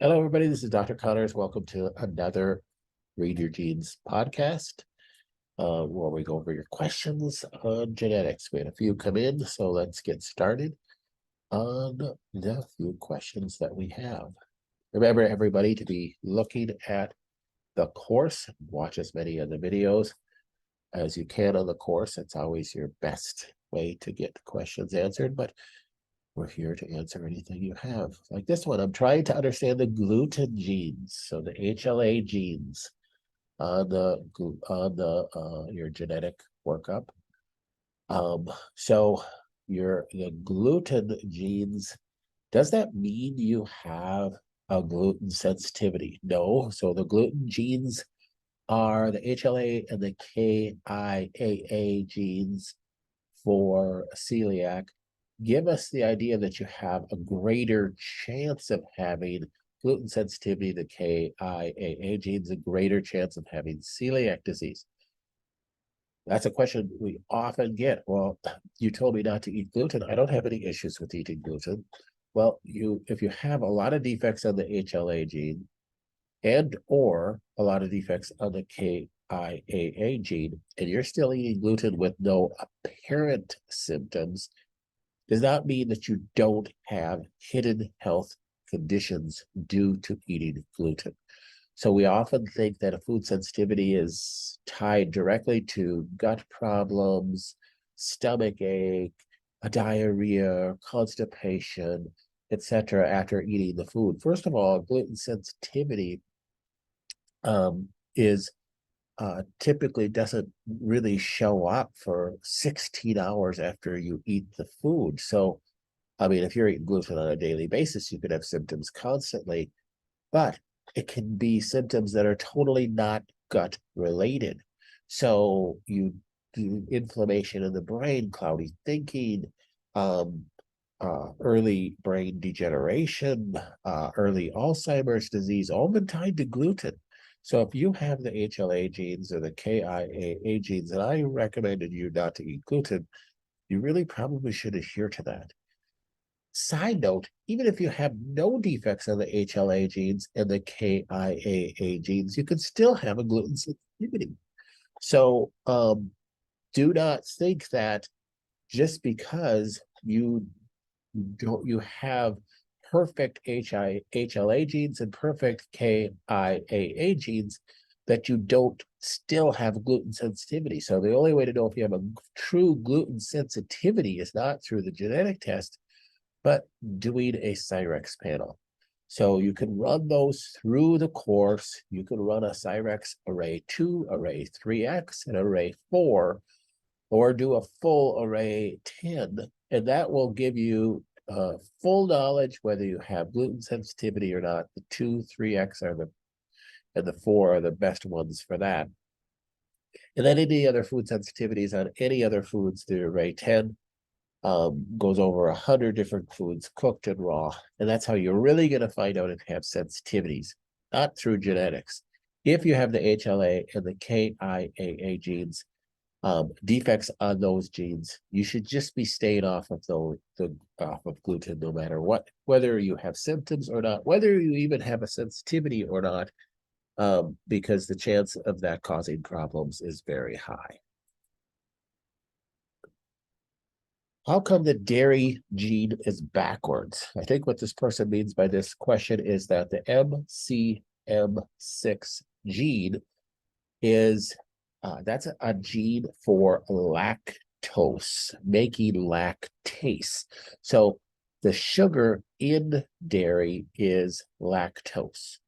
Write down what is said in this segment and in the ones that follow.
Hello, everybody. This is Dr. Connors. Welcome to another Read Your Genes podcast, where we go over your questions on genetics. We had a few come in, so let's get started on the few questions that we have. Remember, everybody, to be looking at the course. Watch as many of the videos as you can on the course. It's always your best way to get questions answered, but we're here to answer anything you have. Like this one, I'm trying to understand the gluten genes, so the HLA genes on your genetic workup. So the gluten genes, does that mean you have a gluten sensitivity? No. So the gluten genes are the HLA and the KIAA genes for celiac. Give us the idea that you have a greater chance of having gluten sensitivity, the KIAA genes, a greater chance of having celiac disease. That's a question we often get. Well, you told me not to eat gluten. I don't have any issues with eating gluten. Well, if you have a lot of defects on the HLA gene and or a lot of defects on the KIAA gene, and you're still eating gluten with no apparent symptoms, does not mean that you don't have hidden health conditions due to eating gluten. So we often think that a food sensitivity is tied directly to gut problems, stomach ache, a diarrhea, constipation, etc. after eating the food. First of all, gluten sensitivity is typically doesn't really show up for 16 hours after you eat the food. So, I mean, if you're eating gluten on a daily basis, you could have symptoms constantly, but it can be symptoms that are totally not gut related. So you do inflammation in the brain, cloudy thinking, early brain degeneration, early Alzheimer's disease, all been tied to gluten. So if you have the HLA genes or the KIAA genes, and I recommended you not to eat gluten, you really probably should adhere to that. Side note, even if you have no defects on the HLA genes and the KIAA genes, you could still have a gluten sensitivity. So do not think that just because you have perfect HLA genes and perfect KIAA genes that you don't still have gluten sensitivity. So the only way to know if you have a true gluten sensitivity is not through the genetic test, but doing a Cyrex panel. So you can run those through the course. You can run a Cyrex array 2, array 3X, and array 4, or do a full array 10, and that will give you full knowledge whether you have gluten sensitivity or not. The 2, 3X and the 4 are the best ones for that. And then any other food sensitivities on any other foods, the array 10 goes over 100 different foods, cooked and raw. And that's how you're really going to find out if you have sensitivities, not through genetics. If you have the HLA and the KIAA genes, defects on those genes, you should just be staying off of off of gluten no matter what, whether you have symptoms or not, whether you even have a sensitivity or not, because the chance of that causing problems is very high. How come the dairy gene is backwards? I think what this person means by this question is that the MCM6 gene is that's a gene for lactose, making lactase. So the sugar in dairy is lactose,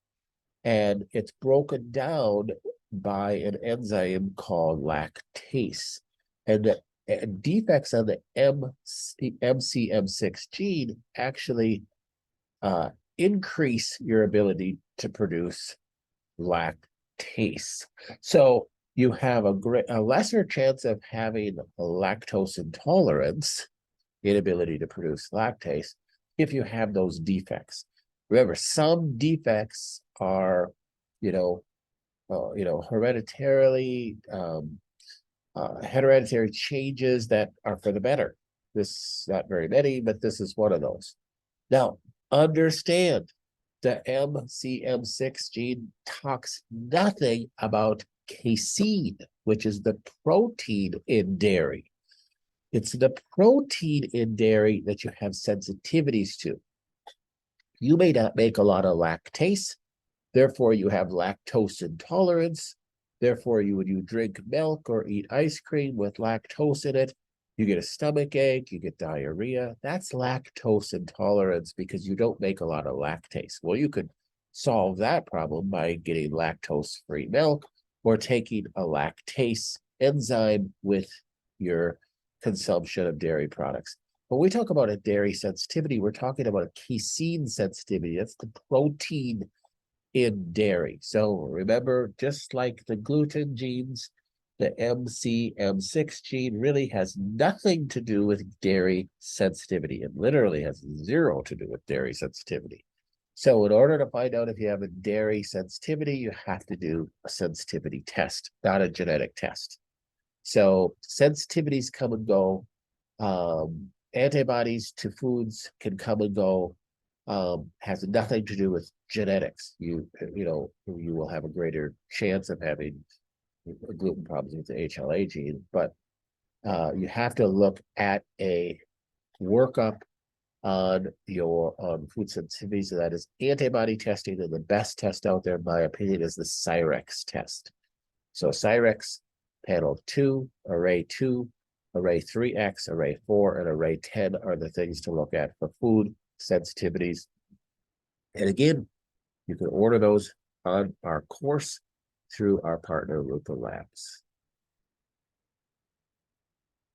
and it's broken down by an enzyme called lactase. And the defects on the MCM6 gene actually increase your ability to produce lactase. So you have a lesser chance of having a lactose intolerance, inability to produce lactase, if you have those defects. Remember, some defects are, hereditarily hereditary changes that are for the better. This not very many, but this is one of those. Now, understand The MCM6 gene talks nothing about casein, which is the protein in dairy. It's the protein in dairy that you have sensitivities to. You may not make a lot of lactase, therefore you have lactose intolerance. Therefore, when you drink milk or eat ice cream with lactose in it, you get a stomach ache, you get diarrhea. That's lactose intolerance because you don't make a lot of lactase. Well, you could solve that problem by getting lactose-free milk or taking a lactase enzyme with your consumption of dairy products. When we talk about a dairy sensitivity, we're talking about a casein sensitivity. That's the protein in dairy. So remember, just like the gluten genes, the MCM6 gene really has nothing to do with dairy sensitivity. It literally has zero to do with dairy sensitivity. So in order to find out if you have a dairy sensitivity, you have to do a sensitivity test, not a genetic test. So sensitivities come and go. Antibodies to foods can come and go. Has nothing to do with genetics. You will have a greater chance of having gluten problems with the HLA gene, but you have to look at a workup on your food sensitivities. So that is antibody testing, and the best test out there, in my opinion, is the Cyrex test. So Cyrex panel 2, array 2, array 3X, array 4, and array 10 are the things to look at for food sensitivities. And again, you can order those on our course through our partner, Rupa Labs.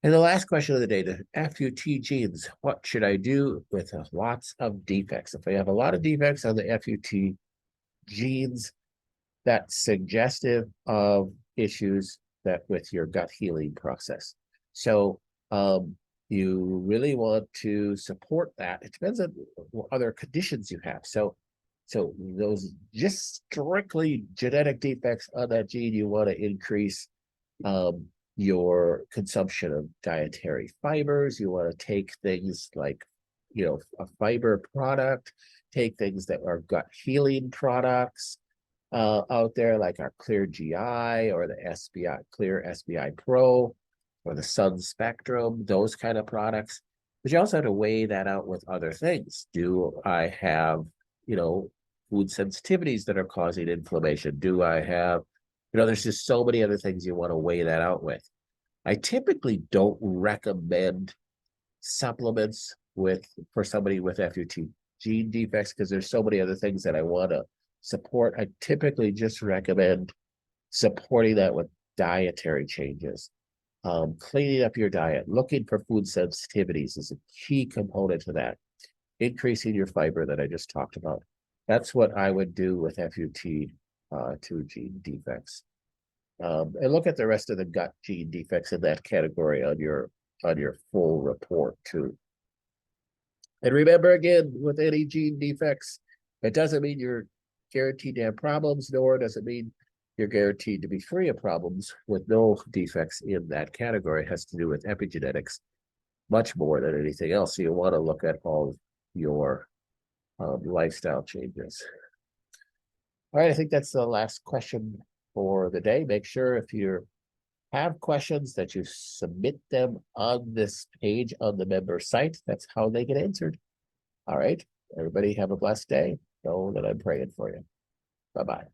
And the last question of the day, the FUT genes. What should I do with lots of defects? If I have a lot of defects on the FUT genes, that's suggestive of issues that with your gut healing process. So you really want to support that. It depends on what other conditions you have. So those just strictly genetic defects on that gene, you want to increase your consumption of dietary fibers. You want to take things like, a fiber product, take things that are gut healing products out there, like our Clear GI or the SBI Clear SBI Pro or the Sun Spectrum, those kind of products. But you also have to weigh that out with other things. Do I have, food sensitivities that are causing inflammation? Do I have, there's just so many other things you want to weigh that out with. I typically don't recommend supplements for somebody with FUT gene defects because there's so many other things that I want to support. I typically just recommend supporting that with dietary changes. Cleaning up your diet, looking for food sensitivities is a key component to that. Increasing your fiber that I just talked about. That's what I would do with FUT2 gene defects. And look at the rest of the gut gene defects in that category on your full report too. And remember, again, with any gene defects, it doesn't mean you're guaranteed to have problems, nor does it mean you're guaranteed to be free of problems with no defects in that category. It has to do with epigenetics much more than anything else. So you want to look at all of your lifestyle changes. All right, I think that's the last question for the day. Make sure if you have questions that you submit them on this page on the member site. That's how they get answered. All right, everybody have a blessed day. Know that I'm praying for you. Bye-bye.